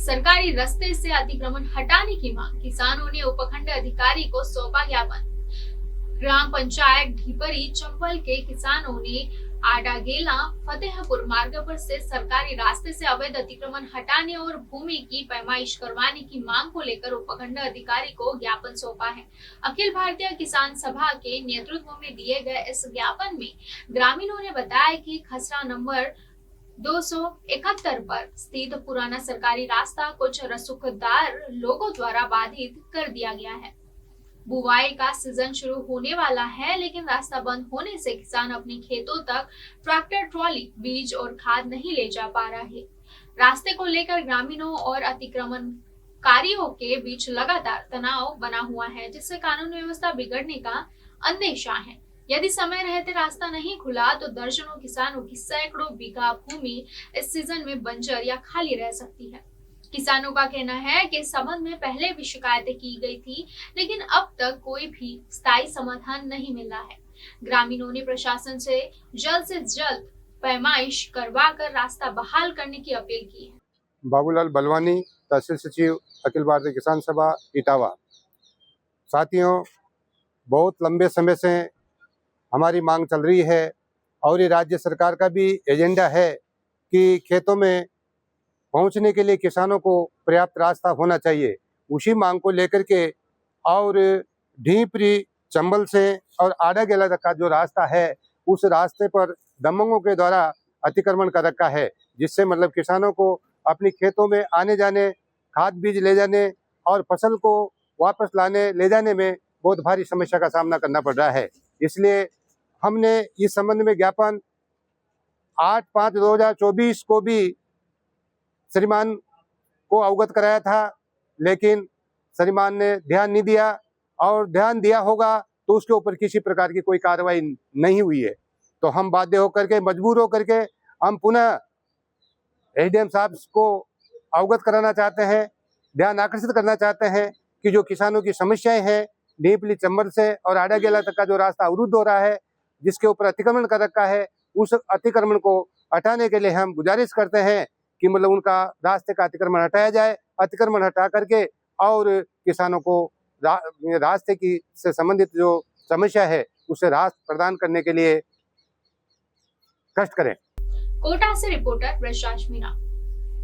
सरकारी रास्ते से अतिक्रमण हटाने की मांग। किसानों ने उपखंड अधिकारी को सौंपा ज्ञापन। ग्राम पंचायत ढीपरी चंबल के किसानों ने आडागेला फतेहपुर मार्ग पर से सरकारी रास्ते से अवैध अतिक्रमण हटाने और भूमि की पैमाइश करवाने की मांग को लेकर उपखंड अधिकारी को ज्ञापन सौंपा है। अखिल भारतीय किसान सभा के नेतृत्व में दिए गए इस ज्ञापन में ग्रामीणों ने बताया कि खसरा नंबर 271 पर स्थित पुराना सरकारी रास्ता कुछ रसूखदार लोगों द्वारा बाधित कर दिया गया है। बुवाई का सीजन शुरू होने वाला है, लेकिन रास्ता बंद होने से किसान अपने खेतों तक ट्रैक्टर ट्रॉली बीज और खाद नहीं ले जा पा रहे। रास्ते को लेकर ग्रामीणों और अतिक्रमणकारियों के बीच लगातार तनाव बना हुआ है, जिससे कानून व्यवस्था बिगड़ने का अंदेशा है। यदि समय रहते रास्ता नहीं खुला तो दर्जनों किसानों की सैकड़ों बीघा भूमि इस सीजन में बंजर या खाली रह सकती है। किसानों का कहना है कि इस संबंध में पहले भी शिकायतें की गई थी, लेकिन अब तक कोई भी स्थायी समाधान नहीं मिला है। ग्रामीणों ने प्रशासन से जल्द पैमाइश करवाकर रास्ता बहाल करने की अपील की है। बाबूलाल बलवानी, तहसील सचिव, अखिल भारतीय किसान सभा, इटावा। साथियों, बहुत लंबे समय से हमारी मांग चल रही है और ये राज्य सरकार का भी एजेंडा है कि खेतों में पहुंचने के लिए किसानों को पर्याप्त रास्ता होना चाहिए। उसी मांग को लेकर के और ढीपरी चंबल से और आडागेला तक का जो रास्ता है, उस रास्ते पर दबंगों के द्वारा अतिक्रमण कर रखा है, जिससे मतलब किसानों को अपनी खेतों में आने जाने, खाद बीज ले जाने और फसल को वापस लाने ले जाने में बहुत भारी समस्या का सामना करना पड़ रहा है। इसलिए हमने इस संबंध में ज्ञापन 8/5/2024 को भी श्रीमान को अवगत कराया था, लेकिन श्रीमान ने ध्यान नहीं दिया, और ध्यान दिया होगा तो उसके ऊपर किसी प्रकार की कोई कार्रवाई नहीं हुई है। तो हम बाध्य होकर के, मजबूर होकर के हम पुनः एसडीएम साहब को अवगत कराना चाहते हैं, ध्यान आकर्षित करना चाहते हैं कि जो किसानों की समस्याएं हैं, ढीपली चंबल से और आडागेला तक का जो रास्ता अवरुद्ध हो रहा है, जिसके ऊपर अतिक्रमण कर रखा है, उस अतिक्रमण को हटाने के लिए हम गुजारिश करते हैं कि मतलब उनका रास्ते का अतिक्रमण हटाया जाए। अतिक्रमण हटा करके और किसानों को रास्ते की से संबंधित जो समस्या है उसे राहत प्रदान करने के लिए कष्ट करें। कोटा से रिपोर्टर प्रशाश मीना।